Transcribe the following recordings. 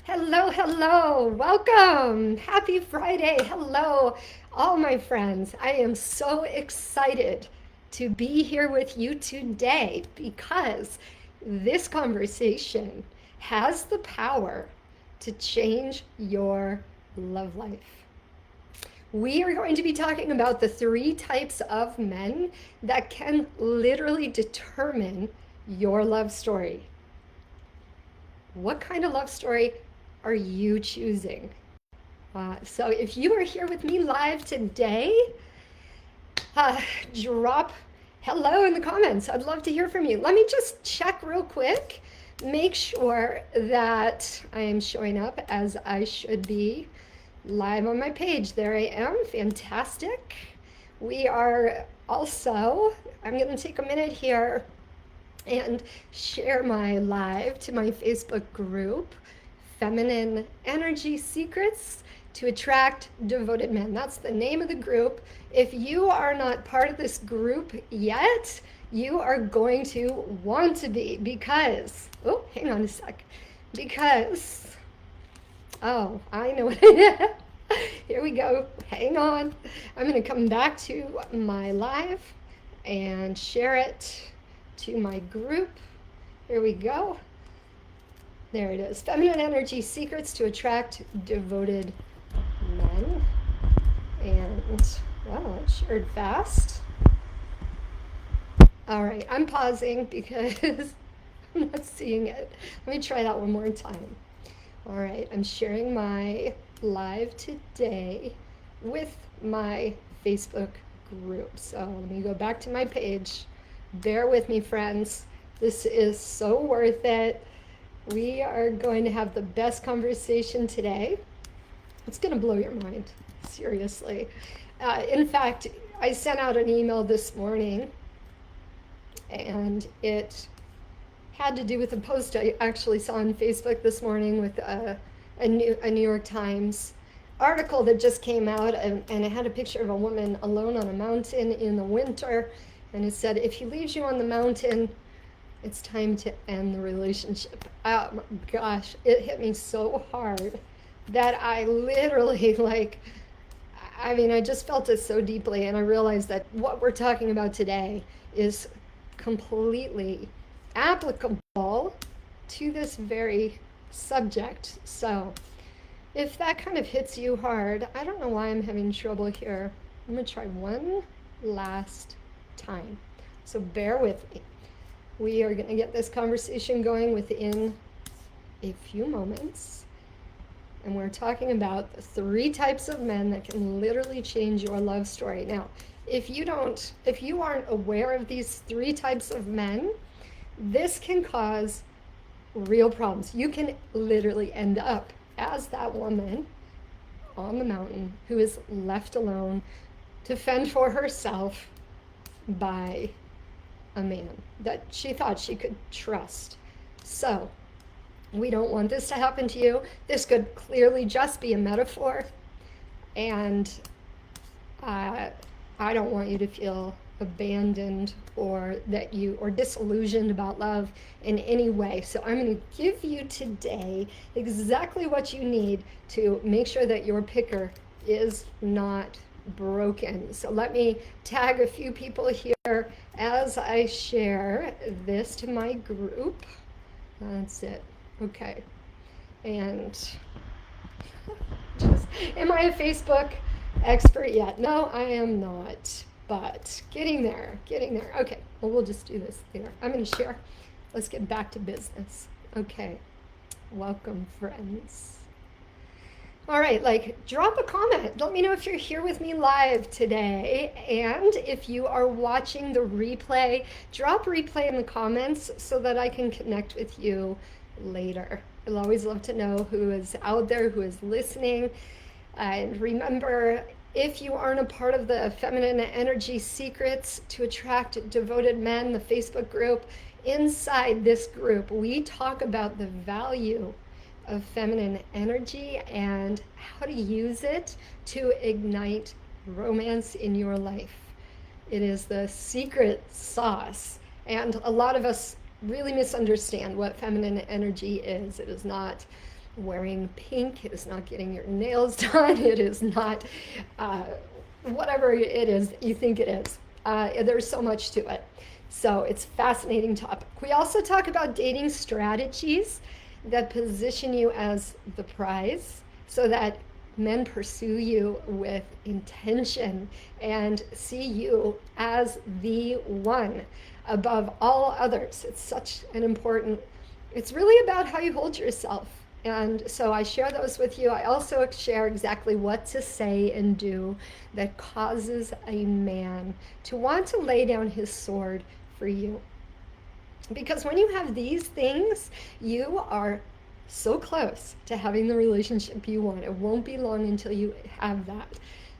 Hello, hello, welcome. Happy Friday. Hello, all my friends. I am so excited to be here with you today because this conversation has the power to change your love life. We are going to be talking about the three types of men that can literally determine your love story. What kind of love story are you choosing? So if you are here with me live today, uh, drop hello in the comments. I'd love to hear from you. Let me just check real quick, make sure that I am showing up as I should be live on my page. There I am. Fantastic. We are also, I'm going to take a minute here and share my live to my Facebook group, Feminine Energy Secrets to Attract Devoted Men. That's the name of the group. If you are not part of this group yet, you are going to want to be because, oh, hang on a sec. Because, oh, I know what I Here we go. Hang on. I'm going to come back to my live and share it to my group. Here we go. There it is. Feminine Energy Secrets to Attract Devoted Men. And, well, it shared fast. All right, I'm pausing because I'm not seeing it. Let me try that one more time. All right, I'm sharing my live today with my Facebook group. So let me go back to my page. Bear with me, friends. This is so worth it. We are going to have the best conversation today. It's going to blow your mind, seriously. In fact, I sent out an email this morning, and it had to do with a post I actually saw on Facebook this morning with a New York Times article that just came out, and it had a picture of a woman alone on a mountain in the winter, and it said, if he leaves you on the mountain, it's time to end the relationship. Oh my gosh, it hit me so hard that I literally, I just felt it so deeply, and I realized that what we're talking about today is completely applicable to this very subject. So if that kind of hits you hard, I don't know why I'm having trouble here. I'm going to try one last time. So bear with me. We are going to get this conversation going within a few moments. And we're talking about the three types of men that can literally change your love story. Now, if you aren't aware of these three types of men, this can cause real problems. You can literally end up as that woman on the mountain who is left alone to fend for herself by a man that she thought she could trust. So we don't want this to happen to you. This could clearly just be a metaphor, and I don't want you to feel abandoned or disillusioned about love in any way. So I'm going to give you today exactly what you need to make sure that your picker is not broken. So let me tag a few people here as I share this to my group. That's it. Okay. And am I a Facebook expert yet? No, I am not, but getting there. Okay, well, we'll just do this there. I'm going to share. Let's get back to business. Okay. Welcome, friends. All right, drop a comment. Let me know if you're here with me live today. And if you are watching the replay, drop replay in the comments so that I can connect with you later. I'll always love to know who is out there, who is listening. And remember, if you aren't a part of the Feminine Energy Secrets to Attract Devoted Men, the Facebook group, inside this group, we talk about the value of feminine energy and how to use it to ignite romance in your life. It is the secret sauce, and a lot of us really misunderstand what feminine energy is. It is not wearing pink. It is not getting your nails done. It is not whatever it is that you think it is. There's so much to it. So it's a fascinating topic. We also talk about dating strategies that position you as the prize so that men pursue you with intention and see you as the one above all others. It's such an important, it's really about how you hold yourself. And so I share those with you. I also share exactly what to say and do that causes a man to want to lay down his sword for you. Because when you have these things, you are so close to having the relationship you want. It won't be long until you have that.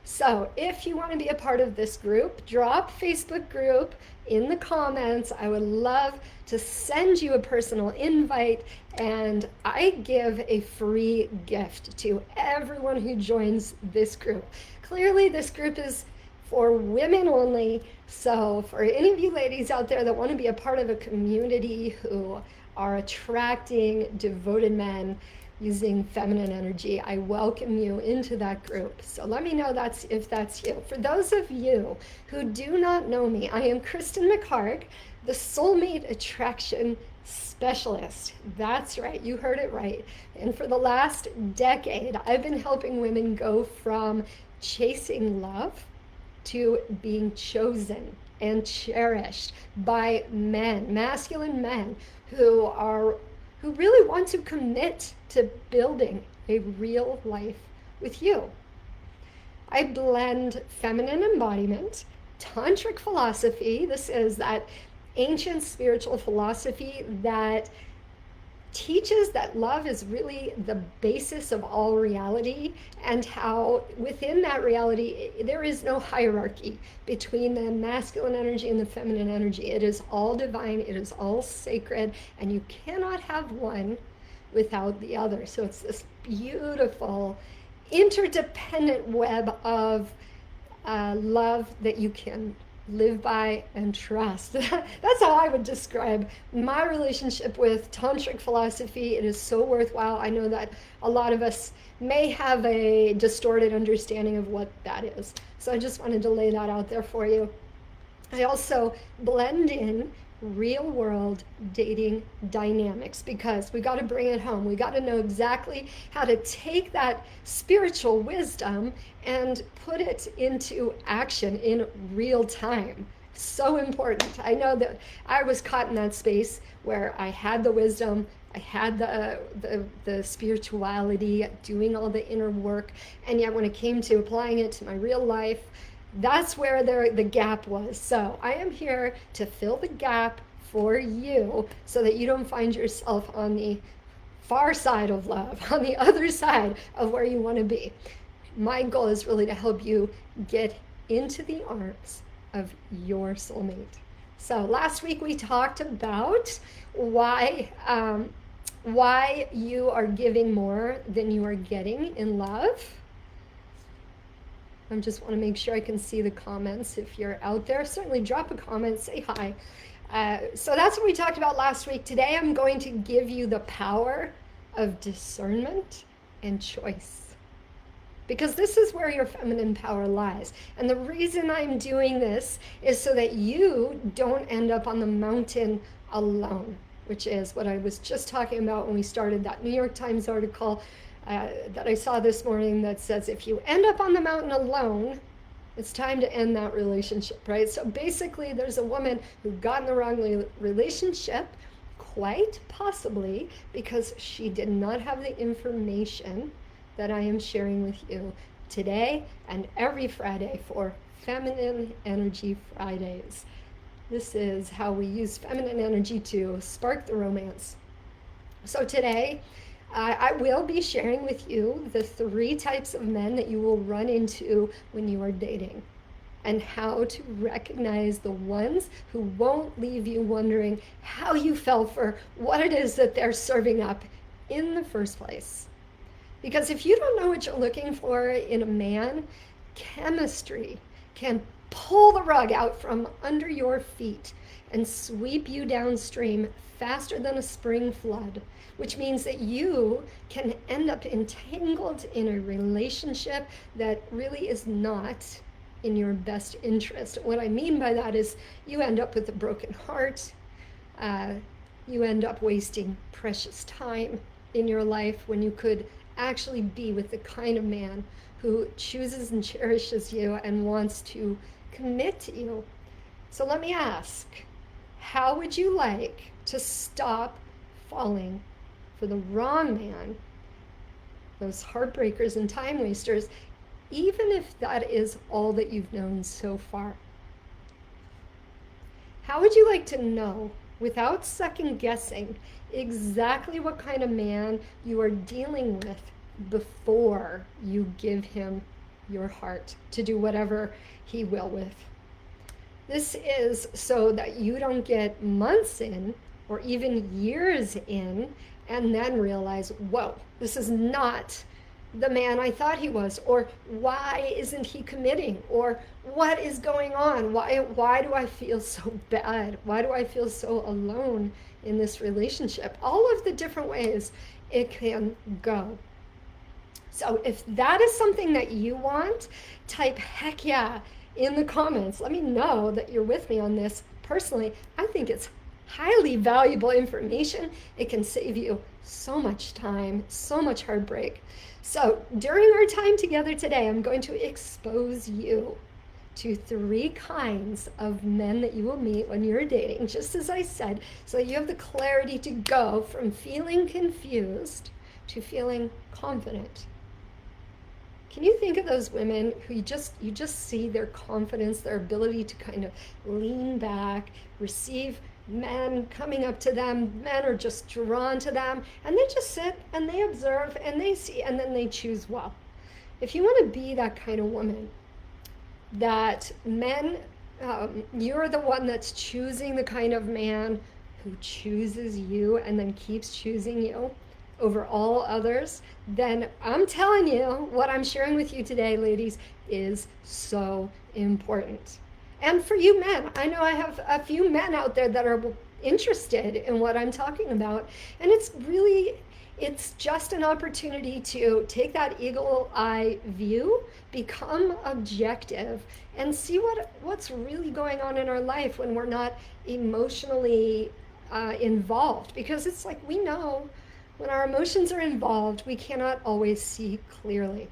So if you want to be a part of this group, drop Facebook group in the comments. I would love to send you a personal invite, and I give a free gift to everyone who joins this group. Clearly, this group is for women only. So for any of you ladies out there that want to be a part of a community who are attracting devoted men using feminine energy, I welcome you into that group. So let me know if that's you. For those of you who do not know me, I am Kristen McHarg, the Soulmate Attraction Specialist. That's right, you heard it right. And for the last decade, I've been helping women go from chasing love to being chosen and cherished by men, masculine men who really want to commit to building a real life with you. I blend feminine embodiment, tantric philosophy. This is that ancient spiritual philosophy that teaches that love is really the basis of all reality, and how within that reality there is no hierarchy between the masculine energy and the feminine energy. It is all divine, it is all sacred, and you cannot have one without the other. So it's this beautiful interdependent web of love that you can live by and trust. That's how I would describe my relationship with tantric philosophy. It is so worthwhile. I know that a lot of us may have a distorted understanding of what that is. So I just wanted to lay that out there for you. I also blend in real world dating dynamics because we got to bring it home. We got to know exactly how to take that spiritual wisdom and put it into action in real time. So important. I know that I was caught in that space where I had the wisdom, I had the spirituality, doing all the inner work, and yet when it came to applying it to my real life, that's where the gap was. So I am here to fill the gap for you so that you don't find yourself on the far side of love, on the other side of where you want to be. My goal is really to help you get into the arms of your soulmate. So last week we talked about why you are giving more than you are getting in love. I just want to make sure I can see the comments. If you're out there, certainly drop a comment, say hi. So that's what we talked about last week. Today I'm going to give you the power of discernment and choice, because this is where your feminine power lies. And the reason I'm doing this is so that you don't end up on the mountain alone, which is what I was just talking about when we started that New York Times article that I saw this morning that says if you end up on the mountain alone, it's time to end that relationship, right? So basically there's a woman who got in the wrong relationship, quite possibly because she did not have the information that I am sharing with you today and every Friday for Feminine Energy Fridays. This is how we use feminine energy to spark the romance. So today, I will be sharing with you the 3 types of men that you will run into when you are dating, and how to recognize the ones who won't leave you wondering how you fell for what it is that they're serving up in the first place. Because if you don't know what you're looking for in a man, chemistry can pull the rug out from under your feet and sweep you downstream faster than a spring flood, which means that you can end up entangled in a relationship that really is not in your best interest. What I mean by that is you end up with a broken heart. You end up wasting precious time in your life when you could actually be with the kind of man who chooses and cherishes you and wants to commit to you. So let me ask, how would you like to stop falling for the wrong man, those heartbreakers and time wasters, even if that is all that you've known so far? How would you like to know, without second guessing, exactly what kind of man you are dealing with before you give him your heart to do whatever he will with? This is so that you don't get months in or even years in and then realize, whoa, this is not the man I thought he was, or why isn't he committing, or what is going on? Why do I feel so bad? Why do I feel so alone in this relationship? All of the different ways it can go. So if that is something that you want, type heck yeah in the comments. Let me know that you're with me on this. Personally, I think it's highly valuable information. It can save you so much time, so much heartbreak. So during our time together today, I'm going to expose you to 3 kinds of men that you will meet when you're dating, just as I said, so you have the clarity to go from feeling confused to feeling confident. Can you think of those women who you just see their confidence, their ability to kind of lean back, receive men coming up to them, men are just drawn to them, and they just sit and they observe and they see and then they choose well. If you want to be that kind of woman, that men, you're the one that's choosing the kind of man who chooses you and then keeps choosing you over all others, then I'm telling you, what I'm sharing with you today, ladies, is so important. And for you men, I know I have a few men out there that are interested in what I'm talking about, and it's just an opportunity to take that eagle eye view, become objective, and see what's really going on in our life when we're not emotionally involved. Because it's like, we know when our emotions are involved, we cannot always see clearly.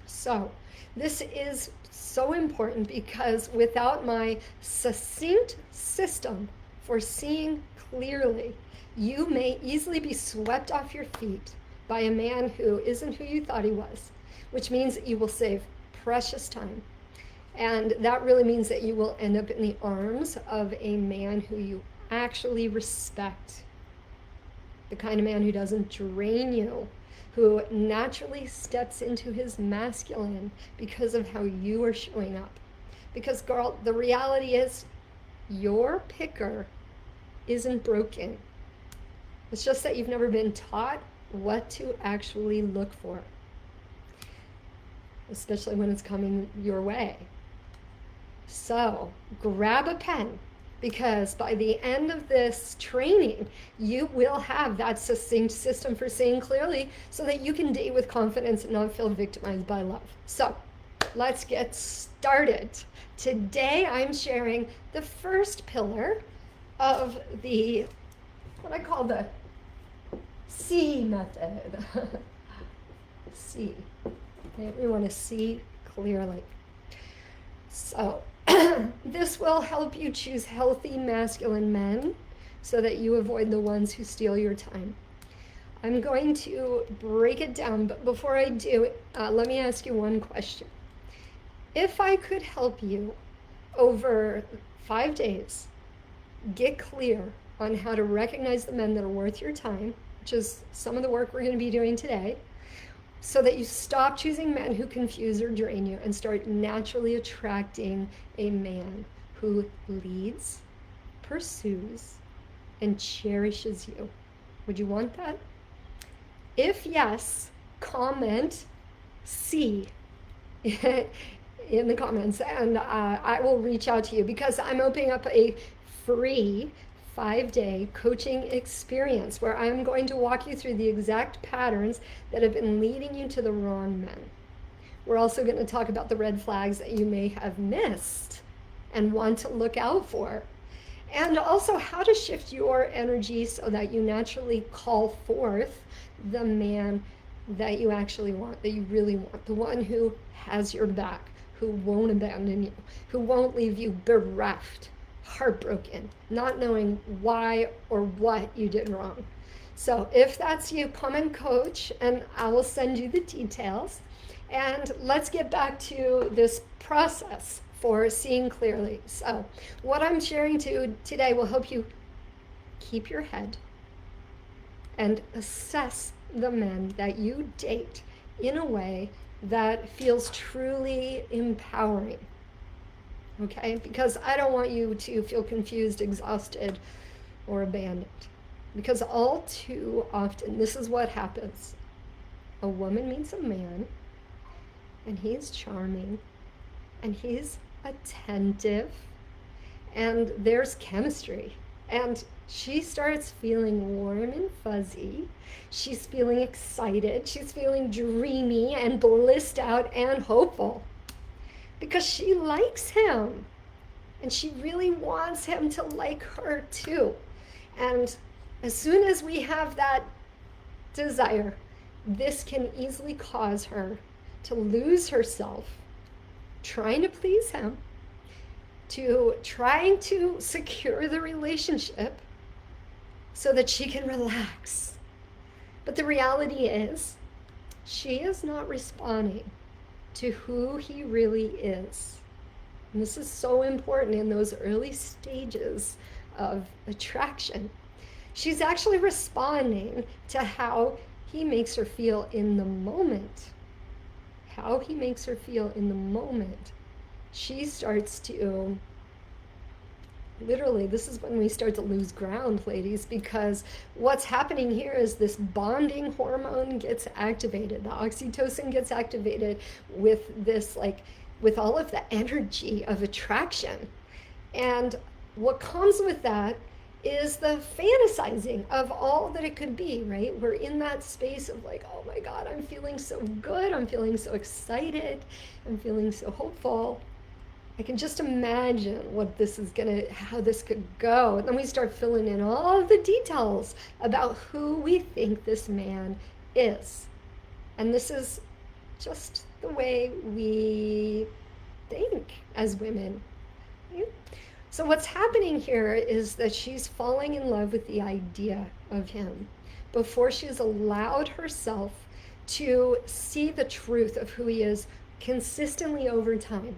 So this is so important, because without my succinct system for seeing clearly, you may easily be swept off your feet by a man who isn't who you thought he was, which means that you will save precious time. And that really means that you will end up in the arms of a man who you actually respect. The kind of man who doesn't drain you, who naturally steps into his masculine because of how you are showing up. Because, girl, the reality is your picker isn't broken. It's just that you've never been taught what to actually look for, especially when it's coming your way. So grab a pen, because by the end of this training, you will have that succinct system for seeing clearly, so that you can date with confidence and not feel victimized by love. So let's get started. Today I'm sharing the first pillar of what I call the C method. C. Okay, we want to see clearly. So this will help you choose healthy masculine men so that you avoid the ones who steal your time. I'm going to break it down, but before I do, let me ask you one question. If I could help you over 5 days get clear on how to recognize the men that are worth your time, which is some of the work we're going to be doing today, so that you stop choosing men who confuse or drain you and start naturally attracting a man who leads, pursues, and cherishes you. Would you want that? If yes, comment C in the comments, and I will reach out to you, because I'm opening up a free 5-day coaching experience where I'm going to walk you through the exact patterns that have been leading you to the wrong men. We're also going to talk about the red flags that you may have missed and want to look out for. And also how to shift your energy so that you naturally call forth the man that you actually want, that you really want, the one who has your back, who won't abandon you, who won't leave you bereft, heartbroken, not knowing why or what you did wrong. So if that's you, come and coach, and I will send you the details. And let's get back to this process for seeing clearly. So what I'm sharing today will help you keep your head and assess the men that you date in a way that feels truly empowering. Okay? Because I don't want you to feel confused, exhausted, or abandoned. Because all too often, this is what happens. A woman meets a man, and he's charming, and he's attentive, and there's chemistry. And she starts feeling warm and fuzzy. She's feeling excited. She's feeling dreamy and blissed out and hopeful because she likes him. And she really wants him to like her too. And as soon as we have that desire, this can easily cause her to lose herself trying to please him, to trying to secure the relationship so that she can relax. But the reality is, she is not responding to who he really is. And this is so important in those early stages of attraction. She's actually responding to how he makes her feel in the moment. How he makes her feel in the moment. She starts to, literally, this is when we start to lose ground, ladies, because what's happening here is this bonding hormone gets activated. The oxytocin gets activated with this, with all of the energy of attraction. And what comes with that is the fantasizing of all that it could be, right? We're in that space of oh my God, I'm feeling so good. I'm feeling so excited. I'm feeling so hopeful. I can just imagine how this could go. And then we start filling in all of the details about who we think this man is. And this is just the way we think as women. Right? So what's happening here is that she's falling in love with the idea of him before she's allowed herself to see the truth of who he is consistently over time.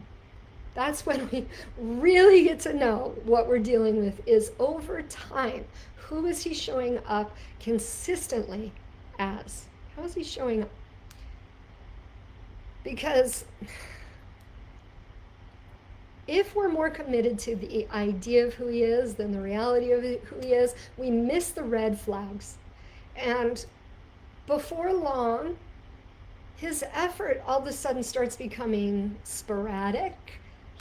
That's when we really get to know what we're dealing with is over time. Who is he showing up consistently as? How is he showing up? Because if we're more committed to the idea of who he is than the reality of who he is, we miss the red flags. And before long, his effort all of a sudden starts becoming sporadic.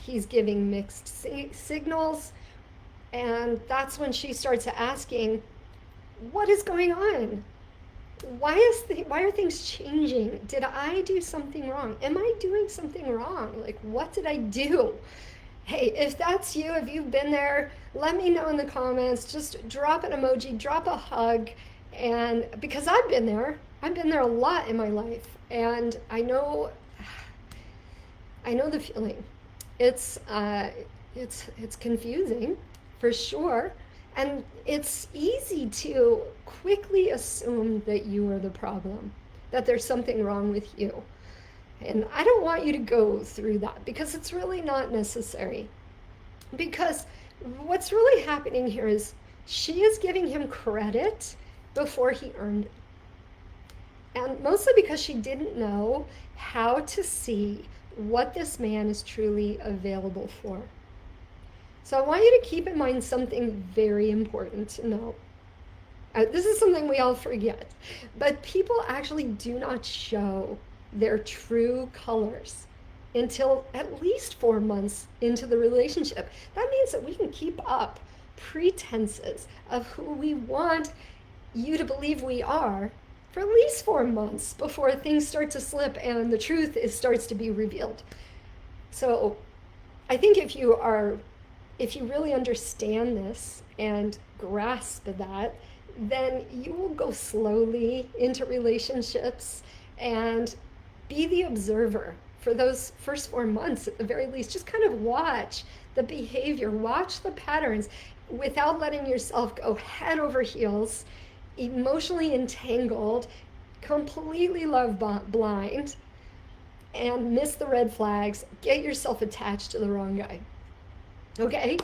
He's giving mixed signals. And that's when she starts asking, what is going on? Why are things changing? Did I do something wrong? Am I doing something wrong? What did I do? Hey, if that's you, if you've been there, let me know in the comments. Just drop an emoji, drop a hug. And because I've been there a lot in my life. And I know the feeling. It's confusing for sure. And it's easy to quickly assume that you are the problem, that there's something wrong with you. And I don't want you to go through that because it's really not necessary. Because what's really happening here is she is giving him credit before he earned it. And mostly because she didn't know how to see what this man is truly available for. So I want you to keep in mind something very important to know. This is something we all forget, but people actually do not show their true colors until at least 4 months into the relationship. That means that we can keep up pretenses of who we want you to believe we are for at least 4 months before things start to slip and the truth starts to be revealed. So I think if you really understand this and grasp that, then you will go slowly into relationships and be the observer for those first 4 months at the very least. Just kind of watch the behavior, watch the patterns without letting yourself go head over heels, emotionally entangled, completely love blind, and miss the red flags, get yourself attached to the wrong guy. Okay?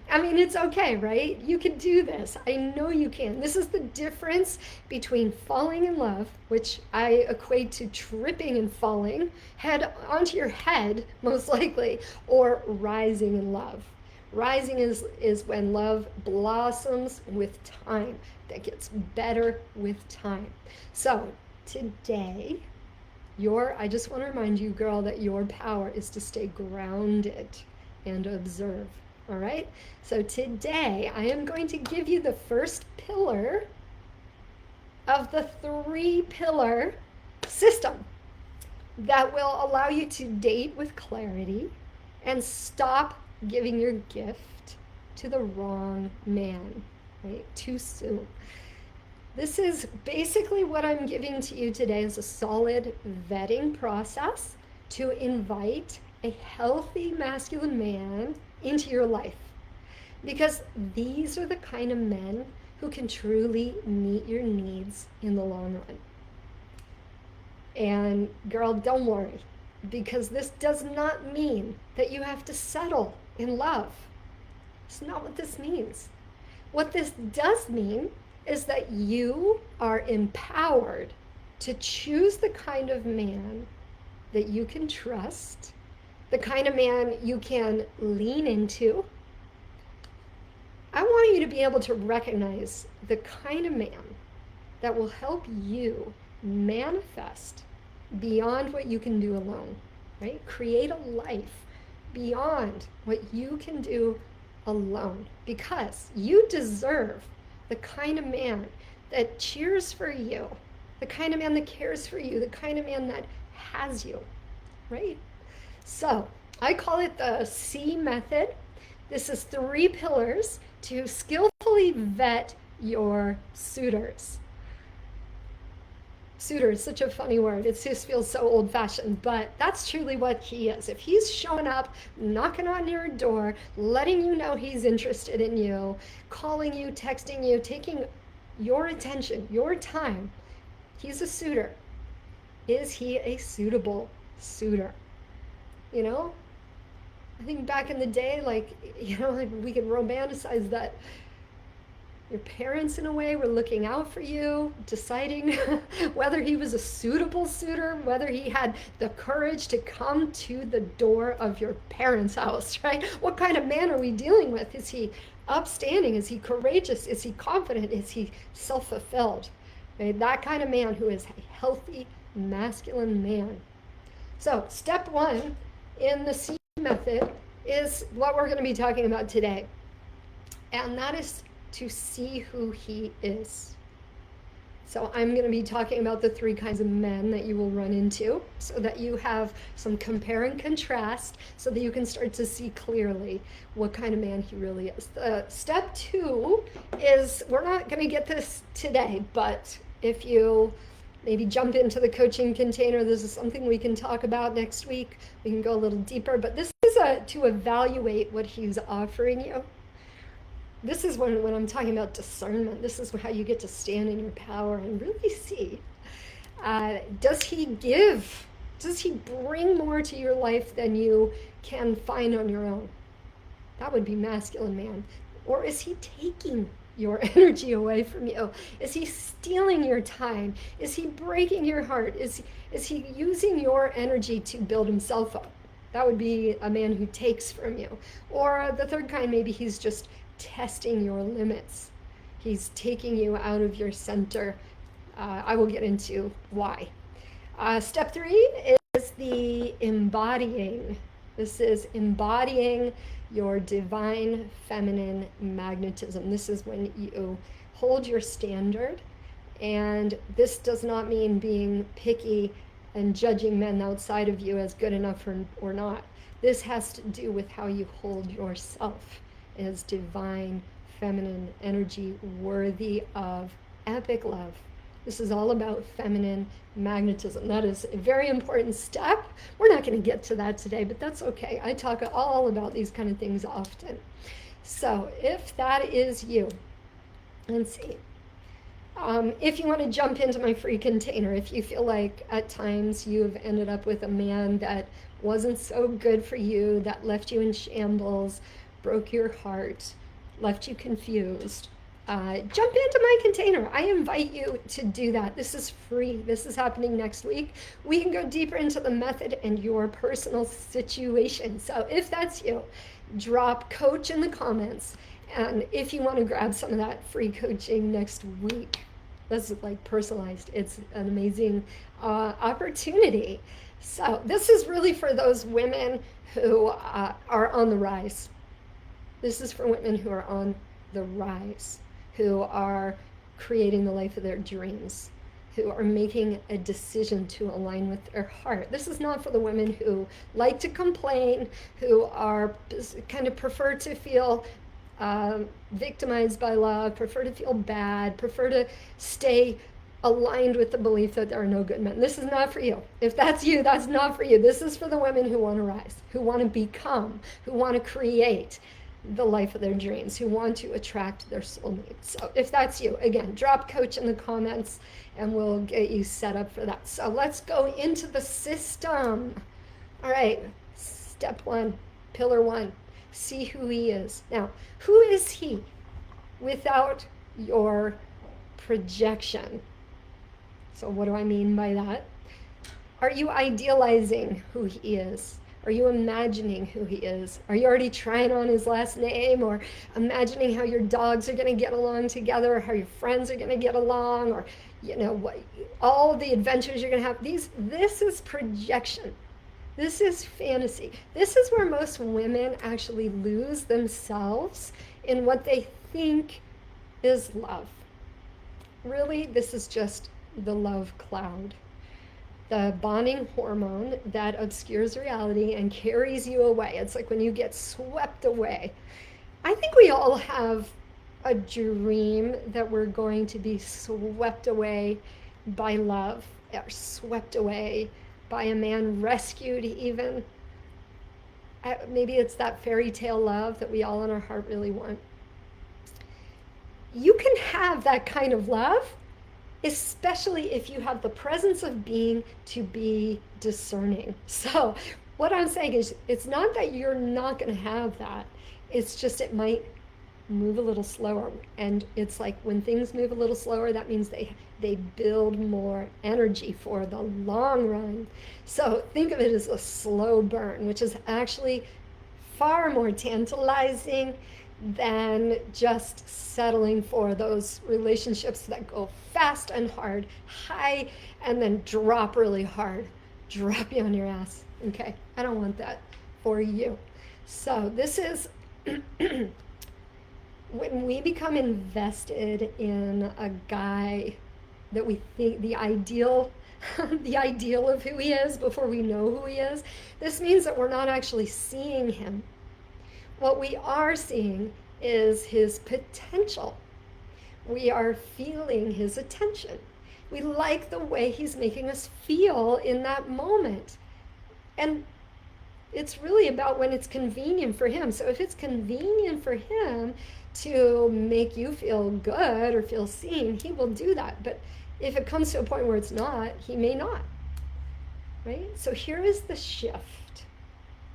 I mean, it's okay, right? You can do this. I know you can. This is the difference between falling in love, which I equate to tripping and falling head onto your head, most likely, or rising in love. Rising is when love blossoms with time, that gets better with time. So today, I just want to remind you, girl, that your power is to stay grounded and observe. All right? So today, I am going to give you the first pillar of the 3-pillar system that will allow you to date with clarity and stop giving your gift to the wrong man, right? Too soon. This is basically what I'm giving to you today is a solid vetting process to invite a healthy masculine man into your life. Because these are the kind of men who can truly meet your needs in the long run. And girl, don't worry, because this does not mean that you have to settle in love. It's not what this means. What this does mean is that you are empowered to choose the kind of man that you can trust, the kind of man you can lean into. I want you to be able to recognize the kind of man that will help you manifest beyond what you can do alone, right? Create a life beyond what you can do alone, because you deserve the kind of man that cheers for you, the kind of man that cares for you, the kind of man that has you, right? So I call it the C method. This is 3 pillars to skillfully vet your suitors. Suitor is such a funny word. It just feels so old-fashioned, but that's truly what he is. If he's showing up, knocking on your door, letting you know he's interested in you, calling you, texting you, taking your attention, your time, he's a suitor. Is he a suitable suitor? You know? I think back in the day, like we could romanticize that. Your parents, in a way, were looking out for you, deciding whether he was a suitable suitor, whether he had the courage to come to the door of your parents' house, right? What kind of man are we dealing with? Is he upstanding? Is he courageous? Is he confident? Is he self-fulfilled? Right? That kind of man who is a healthy, masculine man. So, step 1 in the C method is what we're going to be talking about today. And that is to see who he is. So I'm going to be talking about the 3 kinds of men that you will run into, so that you have some compare and contrast, so that you can start to see clearly what kind of man he really is. Step 2 is, we're not going to get this today, but if you maybe jump into the coaching container, this is something we can talk about next week. We can go a little deeper, but this is to evaluate what he's offering you. This is when I'm talking about discernment. This is how you get to stand in your power and really see. Does he give? Does he bring more to your life than you can find on your own? That would be masculine man. Or is he taking your energy away from you? Is he stealing your time? Is he breaking your heart? Is he using your energy to build himself up? That would be a man who takes from you. Or the third kind, maybe he's just testing your limits. He's taking you out of your center. I will get into why. Step 3 is the embodying. This is embodying your divine feminine magnetism. This is when you hold your standard, and this does not mean being picky and judging men outside of you as good enough or not. This has to do with how you hold yourself as divine feminine energy worthy of epic love. This is all about feminine magnetism. That is a very important step. We're not going to get to that today, but that's okay. I talk all about these kind of things often. So if that is you, let's see. If you want to jump into my free container, if you feel like at times you've ended up with a man that wasn't so good for you, that left you in shambles, broke your heart, left you confused, jump into my container. I invite you to do that. This is free. This is happening next week. We can go deeper into the method and your personal situation. So if that's you, drop coach in the comments. And if you want to grab some of that free coaching next week, that's like personalized. It's an amazing opportunity. So this is really for those women who are on the rise. This is for women who are on the rise, who are creating the life of their dreams, who are making a decision to align with their heart. This is not for the women who like to complain, who are kind of prefer to feel victimized by love, prefer to feel bad, prefer to stay aligned with the belief that there are no good men. This is not for you. If that's you, that's not for you. This is for the women who want to rise, who want to become, who want to create the life of their dreams, who want to attract their soulmate. So if that's you, again, drop coach in the comments and we'll get you set up for that. So let's go into the system. All right, step one, pillar one. See who he is. Now, who is he without your projection? So what do I mean by that? Are you idealizing who he is? Are you imagining who he is? Are you already trying on his last name, or imagining how your dogs are going to get along together, or how your friends are going to get along, or what, all the adventures you're going to have? This is projection. This is fantasy. This is where most women actually lose themselves in what they think is love. Really, this is just the love cloud. The bonding hormone that obscures reality and carries you away. It's like when you get swept away. I think we all have a dream that we're going to be swept away by love, or swept away by a man, rescued even. Maybe it's that fairy tale love that we all in our heart really want. You can have that kind of love, especially if you have the presence of being to be discerning. So what I'm saying is, it's not that you're not going to have that. It's just it might move a little slower. And it's like when things move a little slower, that means they build more energy for the long run. So think of it as a slow burn, which is actually far more tantalizing than just settling for those relationships that go fast and hard, high, and then drop really hard, drop you on your ass. Okay, I don't want that for you. So this is when we become invested in a guy that we think the ideal of who he is before we know who he is, this means that we're not actually seeing him. What we are seeing is his potential. We are feeling his attention. We like the way he's making us feel in that moment. And it's really about when it's convenient for him. So if it's convenient for him to make you feel good or feel seen, he will do that. But if it comes to a point where it's not, he may not. Right? So here is the shift.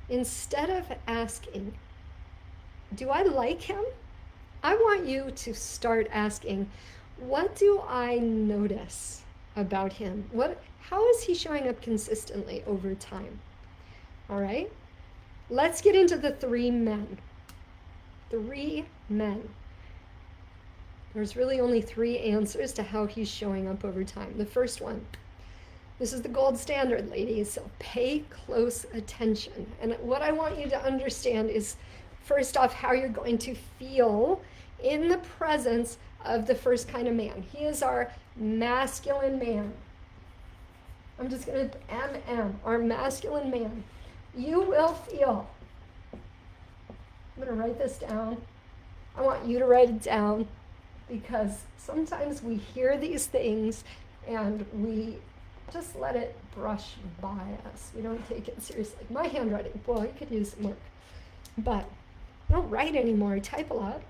Instead of asking, do I like him? I want you to start asking, what do I notice about him? How is he showing up consistently over time? All right, let's get into the 3 men. 3 men. There's really only 3 answers to how he's showing up over time. The first one, this is the gold standard, ladies, so pay close attention. And what I want you to understand is first off, how you're going to feel in the presence of the first kind of man. He is our masculine man. I'm just going to MM, our masculine man. You will feel, I'm going to write this down. I want you to write it down, because sometimes we hear these things and we just let it brush by us. We don't take it seriously. My handwriting, boy, I could use some work. But I don't write anymore, I type a lot.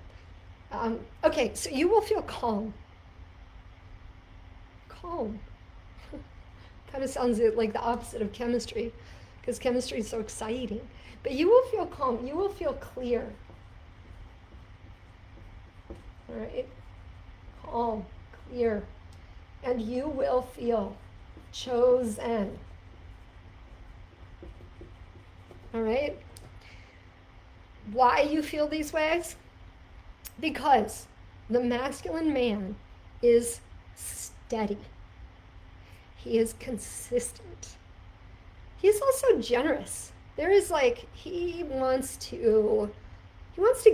Okay, so you will feel calm. Calm. Kind of sounds like the opposite of chemistry, because chemistry is so exciting. But you will feel calm. You will feel clear. All right? Calm, clear. And you will feel chosen. All right? Why you feel these ways? Because the masculine man is steady. He is consistent. He's also generous. There is he wants to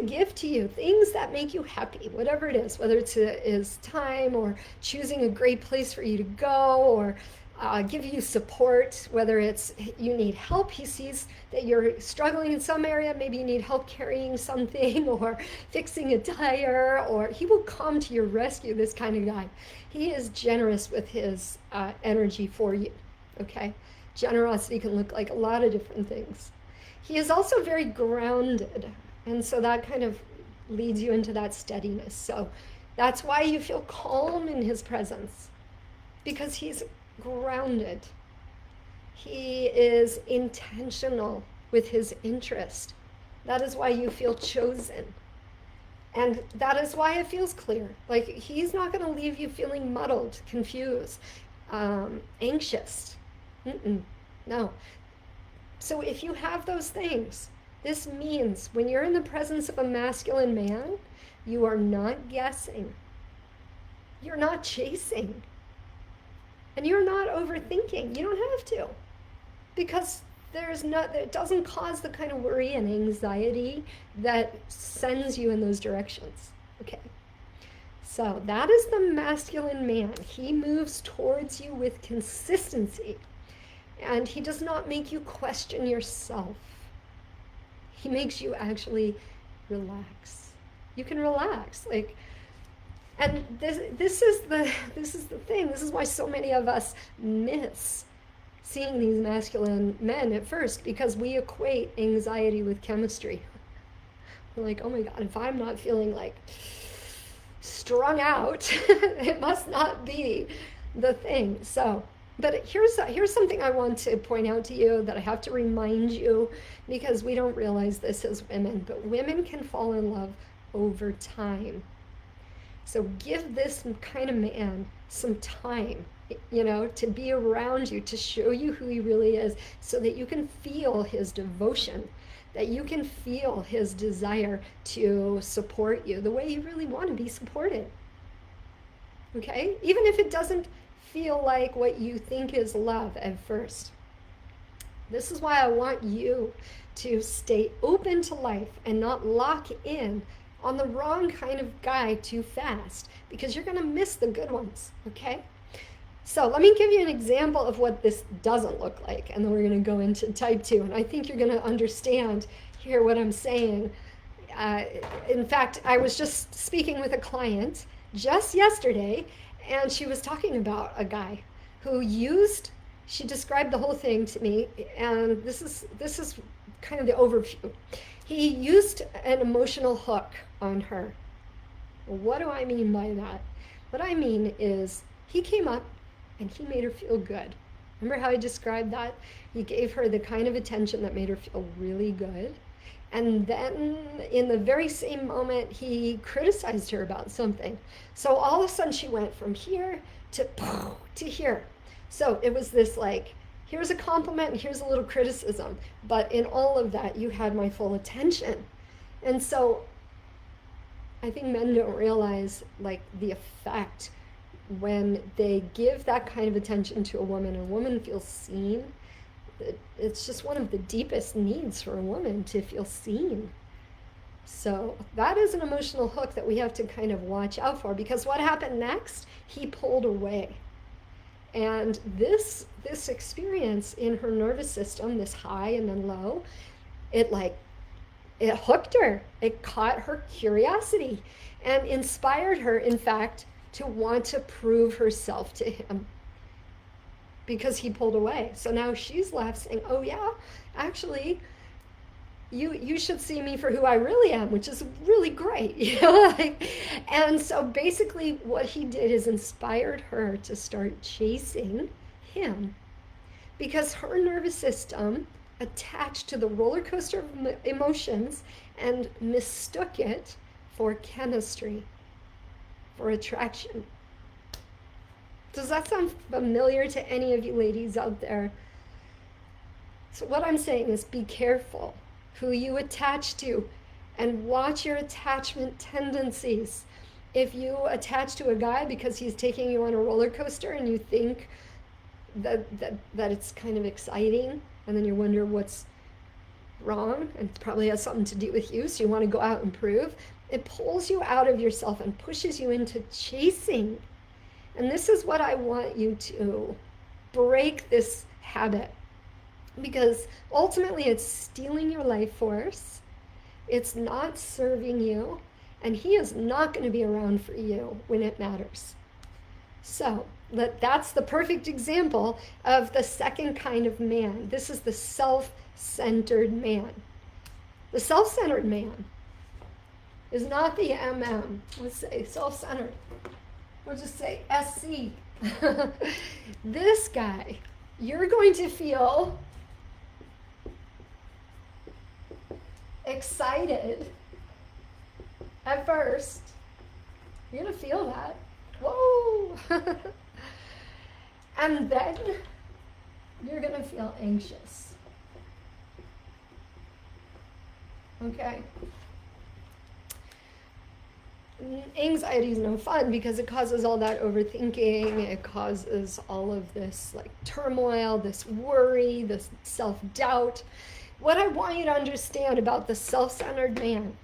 give to you things that make you happy, whatever it is, whether it's his time or choosing a great place for you to go, or give you support, whether it's you need help. He sees that you're struggling in some area, maybe you need help carrying something or fixing a tire, or he will come to your rescue, this kind of guy. He is generous with his energy for you, okay? Generosity can look like a lot of different things. He is also very grounded, and so that kind of leads you into that steadiness. So that's why you feel calm in his presence, because he's grounded. He is intentional with his interest. That is why you feel chosen. And that is why it feels clear. He's not going to leave you feeling muddled, confused, anxious. No. So if you have those things, this means when you're in the presence of a masculine man, you are not guessing. You're not chasing. And you're not overthinking. You don't have to. Because it doesn't cause the kind of worry and anxiety that sends you in those directions. Okay. So that is the masculine man. He moves towards you with consistency. And he does not make you question yourself. He makes you actually relax. You can relax. And this is the thing. This is why so many of us miss seeing these masculine men at first, because we equate anxiety with chemistry. We're like, oh my God, if I'm not feeling strung out, it must not be the thing. So, but here's something I want to point out to you that I have to remind you, because we don't realize this as women, but women can fall in love over time. So give this kind of man some time, to be around you, to show you who he really is, so that you can feel his devotion, that you can feel his desire to support you the way you really want to be supported. Okay? Even if it doesn't feel like what you think is love at first. This is why I want you to stay open to life and not lock in on the wrong kind of guy too fast, because you're going to miss the good ones, okay? So let me give you an example of what this doesn't look like, and then we're going to go into type 2, and I think you're going to understand here what I'm saying. In fact, I was just speaking with a client just yesterday, and she was talking about a guy who she described the whole thing to me, and this is kind of the overview. He used an emotional hook on her. What do I mean by that? What I mean is he came up and he made her feel good. Remember how I described that? He gave her the kind of attention that made her feel really good. And then in the very same moment, he criticized her about something. So all of a sudden she went from here to here. So it was this here's a compliment and here's a little criticism. But in all of that, you had my full attention. And so I think men don't realize the effect when they give that kind of attention to a woman feels seen. It's just one of the deepest needs for a woman, to feel seen. So that is an emotional hook that we have to kind of watch out for, because what happened next? He pulled away. And this experience in her nervous system, this high and then low, it hooked her. It caught her curiosity and inspired her, in fact, to want to prove herself to him, because he pulled away. So now she's left saying, oh yeah, actually, you should see me for who I really am, which is really great. And so basically what he did is inspired her to start chasing him, because her nervous system attached to the roller coaster of emotions and mistook it for chemistry, for attraction. Does that sound familiar to any of you ladies out there? So what I'm saying is, be careful who you attach to and watch your attachment tendencies. If you attach to a guy because he's taking you on a roller coaster and you think that it's kind of exciting, and then you wonder what's wrong, and it probably has something to do with you, so you want to go out and prove, it pulls you out of yourself and pushes you into chasing. And this is what I want you to break, this habit, because ultimately it's stealing your life force. It's not serving you, and he is not going to be around for you when it matters. So that's the perfect example of the second kind of man. This is the self-centered man. The self-centered man is not the MM. Let's say self-centered. We'll just say SC. This guy, you're going to feel excited at first. You're going to feel that. Whoa! And then you're going to feel anxious. Okay? Anxiety is no fun because it causes all that overthinking. It causes all of this turmoil, this worry, this self-doubt. What I want you to understand about the self-centered man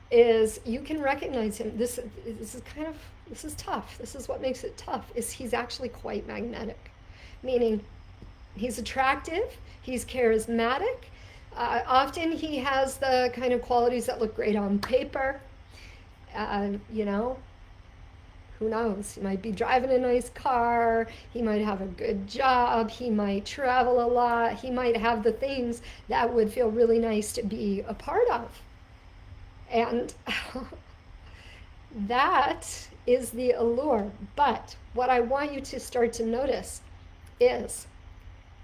is you can recognize him. This is tough. This is what makes it tough, is he's actually quite magnetic. Meaning he's attractive, he's charismatic. Often he has the kind of qualities that look great on paper. Who knows? He might be driving a nice car. He might have a good job. He might travel a lot. He might have the things that would feel really nice to be a part of. And that is the allure. But what I want you to start to notice is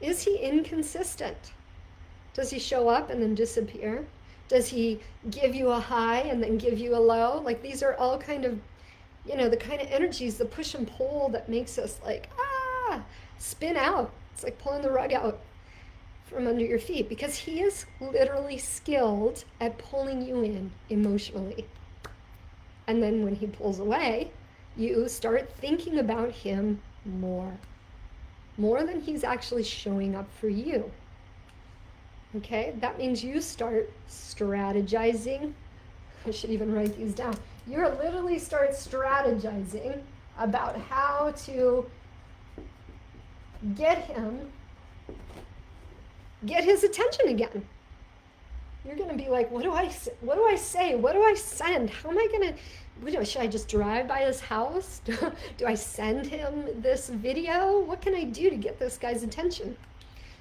he inconsistent? Does he show up and then disappear? Does he give you a high and then give you a low? These are all kind of, the kind of energies, the push and pull that makes us spin out. It's like pulling the rug out from under your feet, because he is literally skilled at pulling you in emotionally. And then when he pulls away, you start thinking about him more than he's actually showing up for you. Okay, that means you start strategizing. I should even write these down. You literally start strategizing about how to get his attention again. You're going to be like, what do I say? What do I send? How am I going to, should I just drive by his house? Do I send him this video? What can I do to get this guy's attention?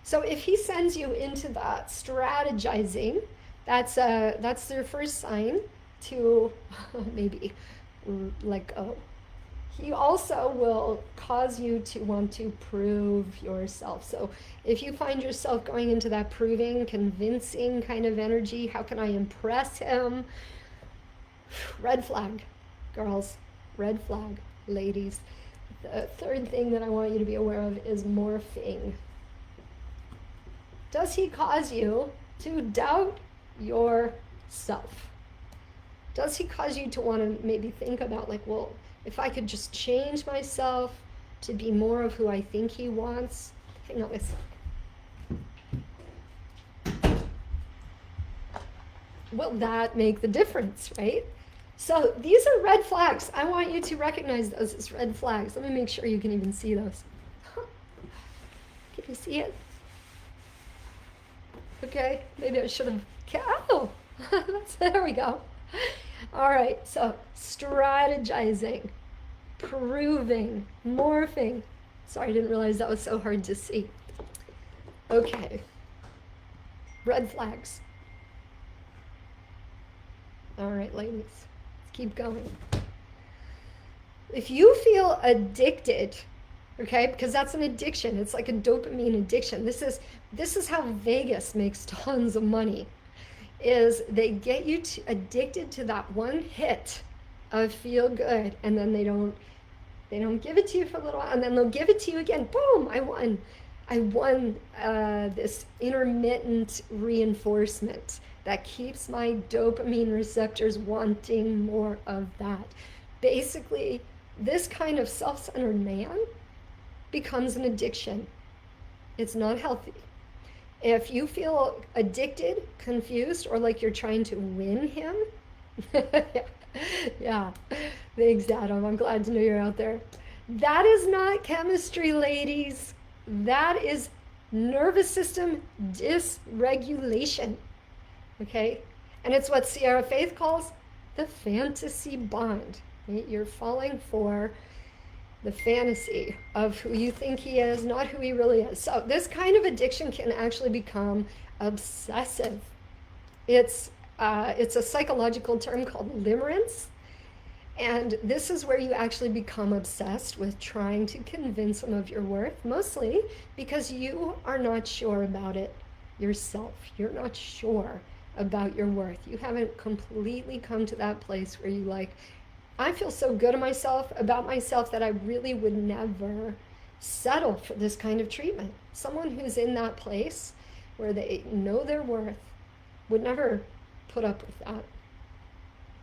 So if he sends you into that strategizing, that's their first sign to maybe let go. He also will cause you to want to prove yourself. So if you find yourself going into that proving, convincing kind of energy, how can I impress him? Red flag, girls. Red flag, ladies. The third thing that I want you to be aware of is morphing. Does he cause you to doubt yourself? Does he cause you to want to maybe think about if I could just change myself to be more of who I think he wants? Hang on a sec. will that make the difference, right? So these are red flags. I want you to recognize those as red flags. Let me make sure you can even see those. Can you see it? Okay, maybe I should have. Oh, there we go. All right, so strategizing, proving, morphing. Sorry, I didn't realize that was so hard to see. Okay, red flags. All right, ladies, let's keep going. If you feel addicted, okay, because that's an addiction. It's like a dopamine addiction. This is how Vegas makes tons of money. Is they get you addicted to that one hit of feel good, and then they don't give it to you for a little while, and then they'll give it to you again. Boom! I won this intermittent reinforcement that keeps my dopamine receptors wanting more of that. Basically, this kind of self-centered man becomes an addiction. It's not healthy. If you feel addicted, confused, or like you're trying to win him, yeah, thanks, Adam. I'm glad to know you're out there. That is not chemistry, ladies. That is nervous system dysregulation. Okay? And it's what Sierra Faith calls the fantasy bond. Right? You're falling for the fantasy of who you think he is, not who he really is. So this kind of addiction can actually become obsessive. It's a psychological term called limerence. And this is where you actually become obsessed with trying to convince them of your worth, mostly because you are not sure about it yourself. You're not sure about your worth. You haven't completely come to that place where you like, I feel so good about myself that I really would never settle for this kind of treatment. Someone who's in that place where they know their worth would never put up with that.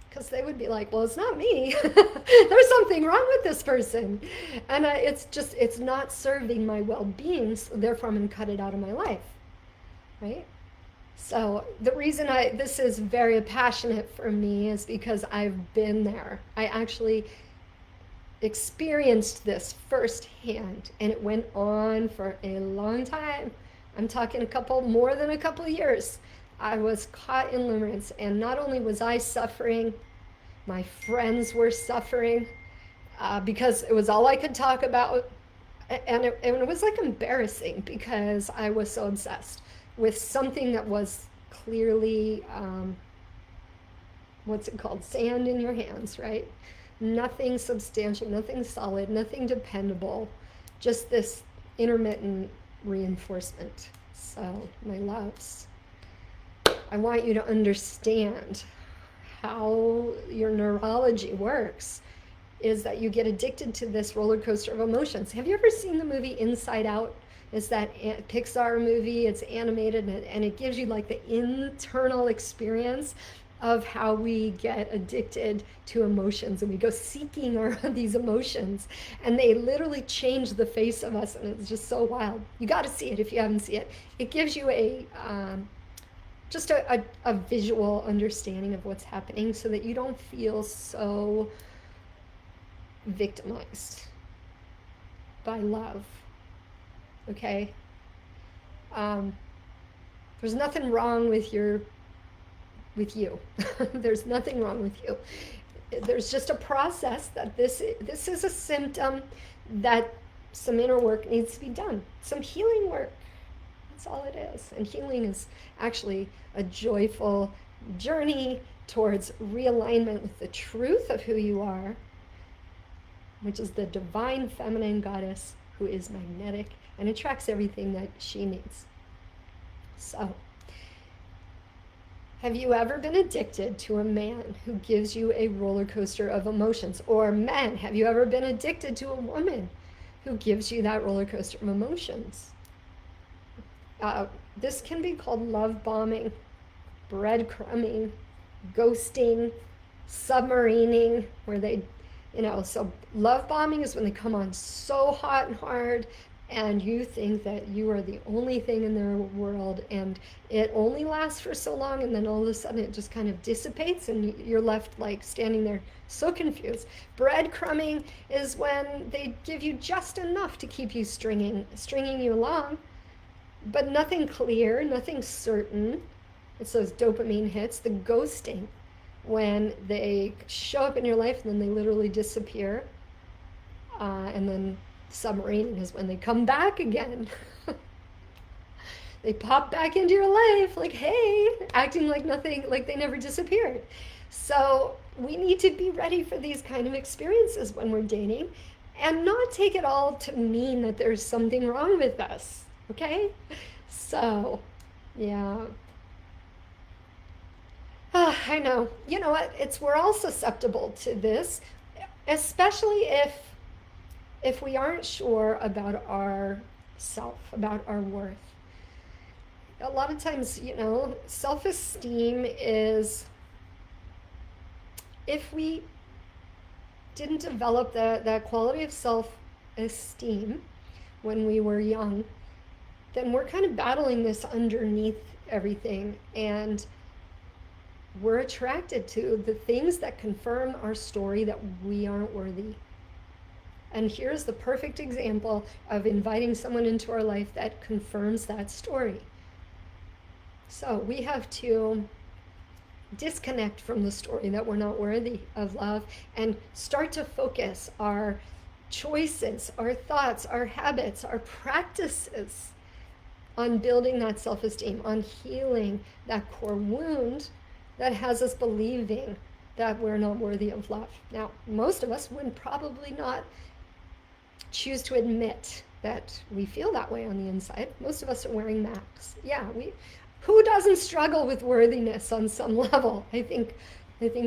Because they would be like, well, it's not me. There's something wrong with this person. And it's not serving my well-being, so therefore I'm going to cut it out of my life. Right? So the reason this is very passionate for me is because I've been there. I actually experienced this firsthand, and it went on for a long time. I'm talking more than a couple of years. I was caught in limerence, and not only was I suffering, my friends were suffering because it was all I could talk about, and it was like embarrassing because I was so obsessed with something that was clearly, what's it called? Sand in your hands, right? Nothing substantial, nothing solid, nothing dependable, just this intermittent reinforcement. So, my loves, I want you to understand how your neurology works is that you get addicted to this roller coaster of emotions. Have you ever seen the movie Inside Out? It's that Pixar movie. It's animated, and it gives you like the internal experience of how we get addicted to emotions, and we go seeking these emotions, and they literally change the face of us, and it's just so wild. You got to see it if you haven't seen it. It gives you just a visual understanding of what's happening so that you don't feel so victimized by love. Okay? There's nothing wrong with you. There's nothing wrong with you. There's just a process that this is a symptom that some inner work needs to be done. Some healing work. That's all it is. And healing is actually a joyful journey towards realignment with the truth of who you are, which is the divine feminine goddess who is magnetic and attracts everything that she needs. So, have you ever been addicted to a man who gives you a roller coaster of emotions? Or men, have you ever been addicted to a woman who gives you that roller coaster of emotions? This can be called love bombing, breadcrumbing, ghosting, submarining, where they, so love bombing is when they come on so hot and hard, and you think that you are the only thing in their world, and it only lasts for so long, and then all of a sudden it just kind of dissipates and you're left like standing there so confused. Breadcrumbing is when they give you just enough to keep you stringing you along, but nothing clear, nothing certain. It's those dopamine hits. The ghosting, when they show up in your life and then they literally disappear. And then submarining is when they come back again. They pop back into your life like, hey, acting like nothing, like they never disappeared. So we need to be ready for these kind of experiences when we're dating, and not take it all to mean that there's something wrong with us. Okay? So, yeah. I know. You know what? We're all susceptible to this, especially if we aren't sure about our self, about our worth. A lot of times, self-esteem is, if we didn't develop that quality of self-esteem when we were young, then we're kind of battling this underneath everything, and we're attracted to the things that confirm our story that we aren't worthy. And here's the perfect example of inviting someone into our life that confirms that story. So we have to disconnect from the story that we're not worthy of love and start to focus our choices, our thoughts, our habits, our practices on building that self-esteem, on healing that core wound that has us believing that we're not worthy of love. Now, most of us would probably not choose to admit that we feel that way on the inside. Most of us are wearing masks. Yeah, who doesn't struggle with worthiness on some level? I think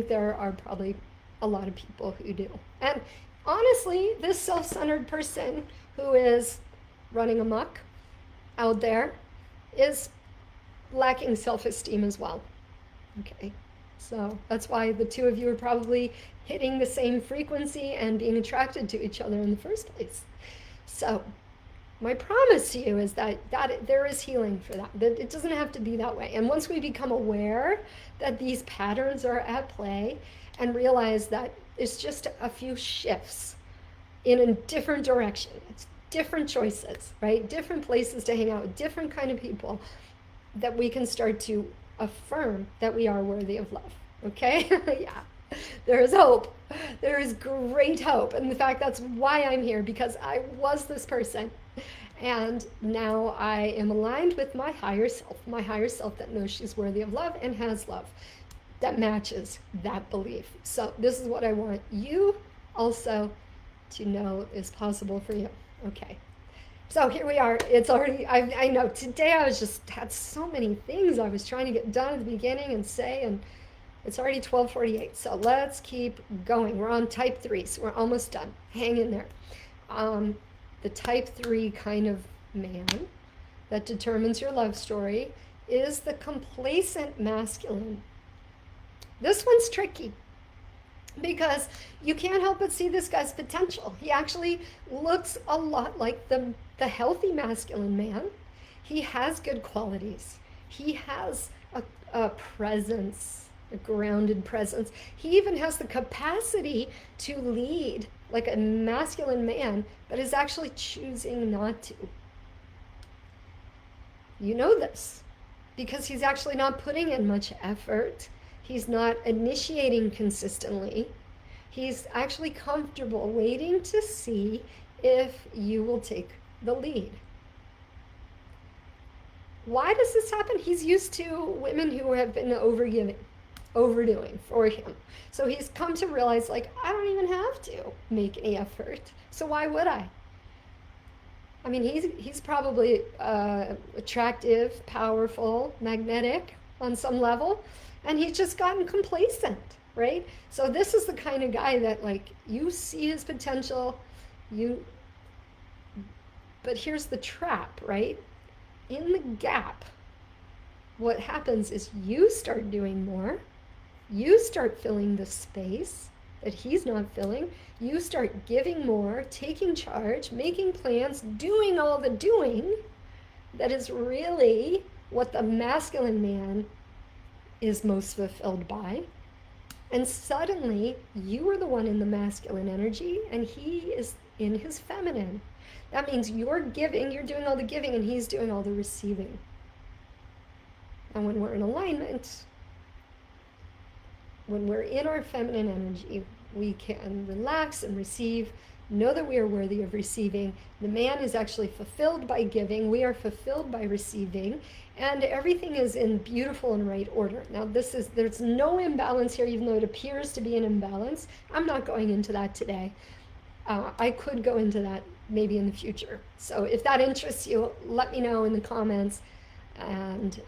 there are probably a lot of people who do. And honestly, this self-centered person who is running amok out there is lacking self-esteem as well. Okay, so that's why the two of you are probably hitting the same frequency and being attracted to each other in the first place. So my promise to you is that there is healing for that it doesn't have to be that way. And once we become aware that these patterns are at play and realize that it's just a few shifts in a different direction, it's different choices, right? Different places to hang out with, different kind of people, that we can start to affirm that we are worthy of love. Okay? Yeah. There is hope. There is great hope. And in fact, that's why I'm here, because I was this person. And now I am aligned with my higher self that knows she's worthy of love and has love that matches that belief. So this is what I want you also to know is possible for you. Okay. So here we are. It's already, I know today I had so many things I was trying to get done at the beginning and say, and it's already 12:48. So let's keep going. We're on type 3, so we're almost done. Hang in there. The type 3 kind of man that determines your love story is the complacent masculine. This one's tricky, because you can't help but see this guy's potential. He actually looks a lot like the healthy masculine man. He has good qualities. He has a presence, a grounded presence. He even has the capacity to lead like a masculine man, but is actually choosing not to. You know this because he's actually not putting in much effort. He's not initiating consistently. He's actually comfortable waiting to see if you will take the lead. Why does this happen? He's used to women who have been overdoing for him. So he's come to realize, like, I don't even have to make any effort. So why would I? I mean, he's probably attractive, powerful, magnetic on some level, and he's just gotten complacent, right? So this is the kind of guy that, like, you see his potential, but here's the trap, right? In the gap, what happens is you start doing more, you start filling the space, that he's not filling, you start giving more, taking charge, making plans, doing all the doing that is really what the masculine man is most fulfilled by. And suddenly you are the one in the masculine energy and he is in his feminine. That means you're giving, you're doing all the giving, and he's doing all the receiving. And when we're in alignment, when we're in our feminine energy, we can relax and receive, know that we are worthy of receiving. The man is actually fulfilled by giving. We are fulfilled by receiving. And everything is in beautiful and right order. Now, there's no imbalance here, even though it appears to be an imbalance. I'm not going into that today. I could go into that maybe in the future. So if that interests you, let me know in the comments. And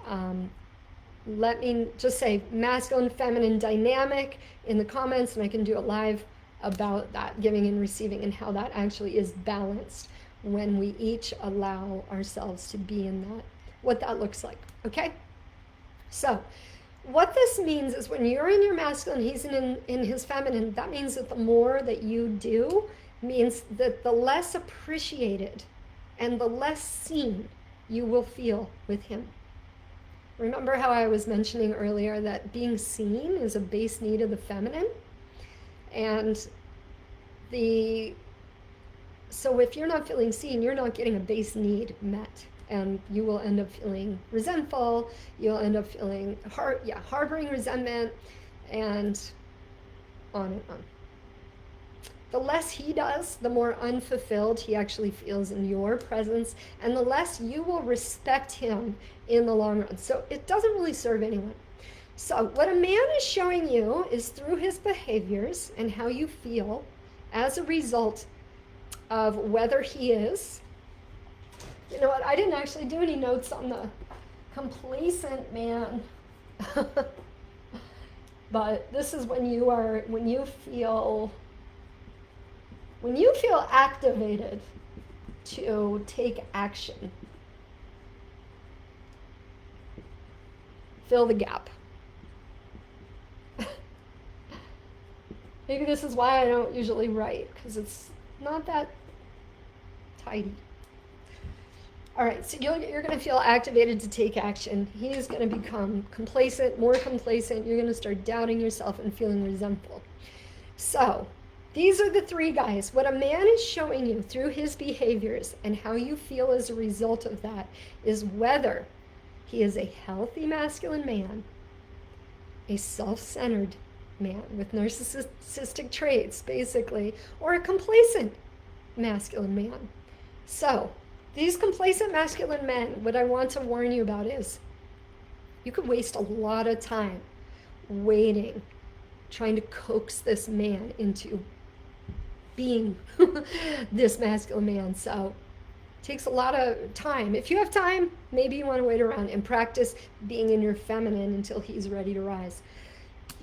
let me just say masculine, feminine dynamic in the comments, and I can do a live about that, giving and receiving, and how that actually is balanced when we each allow ourselves to be in that, what that looks like. Okay? So what this means is when you're in your masculine, he's in his feminine, that means that the more that you do means that the less appreciated and the less seen you will feel with him. Remember how I was mentioning earlier that being seen is a base need of the feminine? And so if you're not feeling seen, you're not getting a base need met. And you will end up feeling resentful, you'll end up feeling harboring resentment, and on and on. The less he does, the more unfulfilled he actually feels in your presence, and the less you will respect him in the long run. So it doesn't really serve anyone. So what a man is showing you is through his behaviors and how you feel as a result of whether he is, you know what, I didn't actually do any notes on the complacent man. But this is when you feel activated to take action. Fill the gap. Maybe this is why I don't usually write, because it's not that tidy. All right, so you're going to feel activated to take action. He's going to become complacent, more complacent. You're going to start doubting yourself and feeling resentful. So these are the three guys. What a man is showing you through his behaviors and how you feel as a result of that is whether he is a healthy masculine man, a self-centered man with narcissistic traits, basically, or a complacent masculine man. So these complacent masculine men, what I want to warn you about is you could waste a lot of time waiting, trying to coax this man into being this masculine man. So it takes a lot of time. If you have time, maybe you want to wait around and practice being in your feminine until he's ready to rise.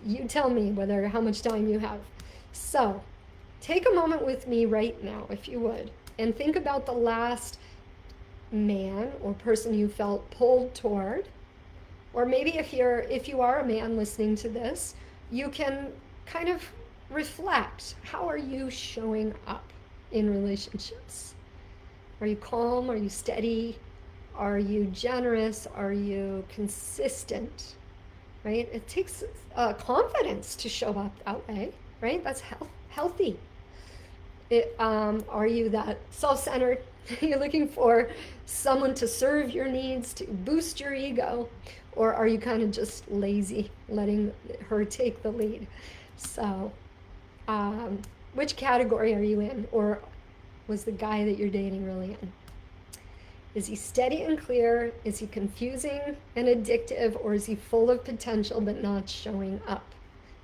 You tell me how much time you have. So take a moment with me right now, if you would, and think about the last man or person you felt pulled toward. Or maybe if you are a man listening to this, you can kind of reflect. How are you showing up in relationships? Are you calm? Are you steady? Are you generous? Are you consistent? Right? It takes confidence to show up that way, right? That's healthy. Are you that self-centered? You're looking for someone to serve your needs, to boost your ego, or are you kind of just lazy, letting her take the lead? So, which category are you in, or was the guy that you're dating really in? Is he steady and clear? Is he confusing and addictive, or is he full of potential but not showing up?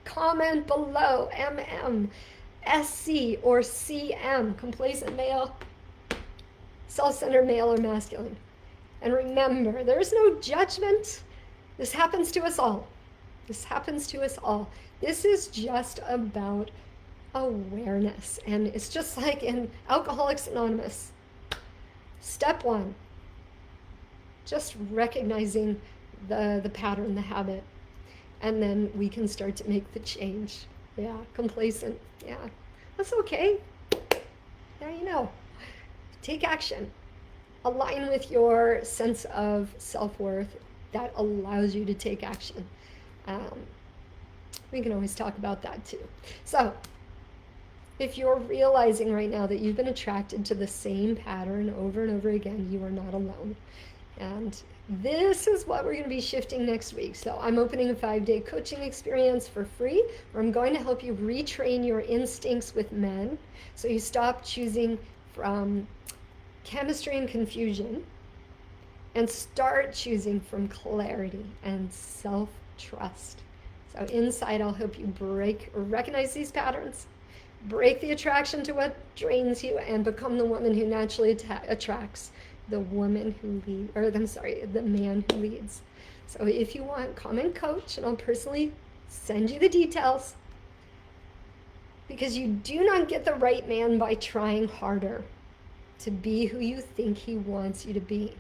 Comment below, MM, SC, or CM, complacent male, self-centered male, or masculine. And remember, there's no judgment. This happens to us all. This happens to us all. This is just about awareness. And it's just like in Alcoholics Anonymous. Step one, just recognizing the pattern, the habit, and then we can start to make the change. Yeah, complacent. Yeah, that's okay. Now you know. Take action. Align with your sense of self-worth that allows you to take action. Um, we can always talk about that too. So, if you're realizing right now that you've been attracted to the same pattern over and over again, you are not alone. And this is what we're going to be shifting next week. So I'm opening a 5-day coaching experience for free where I'm going to help you retrain your instincts with men so you stop choosing from chemistry and confusion and start choosing from clarity and self-trust. So inside, I'll help you break or recognize these patterns, break the attraction to what drains you, and become the woman who naturally attracts the woman who leads, or I'm sorry, the man who leads. So if you want, comment coach, and I'll personally send you the details, because you do not get the right man by trying harder to be who you think he wants you to be.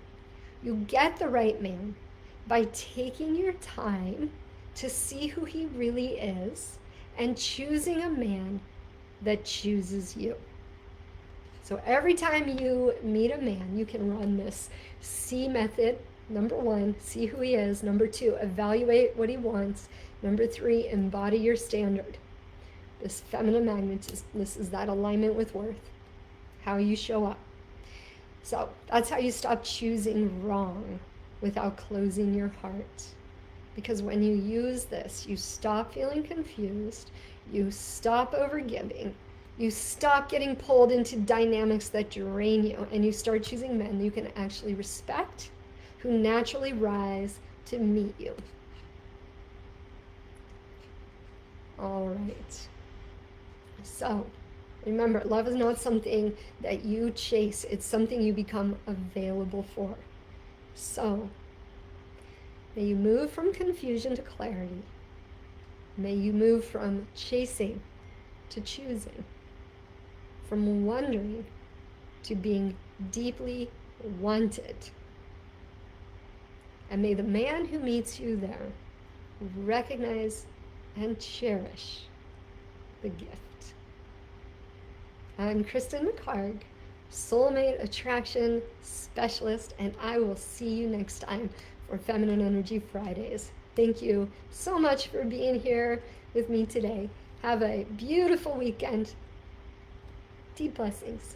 You get the right man by taking your time to see who he really is and choosing a man that chooses you. So every time you meet a man, you can run this C method. Number 1, see who he is. Number 2, evaluate what he wants. Number 3, embody your standard. This feminine magnetism, this is that alignment with worth, how you show up. So that's how you stop choosing wrong without closing your heart. Because when you use this, you stop feeling confused, you stop overgiving, you stop getting pulled into dynamics that drain you, and you start choosing men you can actually respect, who naturally rise to meet you. All right. So remember, love is not something that you chase. It's something you become available for. So may you move from confusion to clarity. May you move from chasing to choosing. From wondering to being deeply wanted. And may the man who meets you there recognize and cherish the gift. I'm Kristen McHargue, Soulmate Attraction Specialist, and I will see you next time for Feminine Energy Fridays. Thank you so much for being here with me today. Have a beautiful weekend. Deep blessings.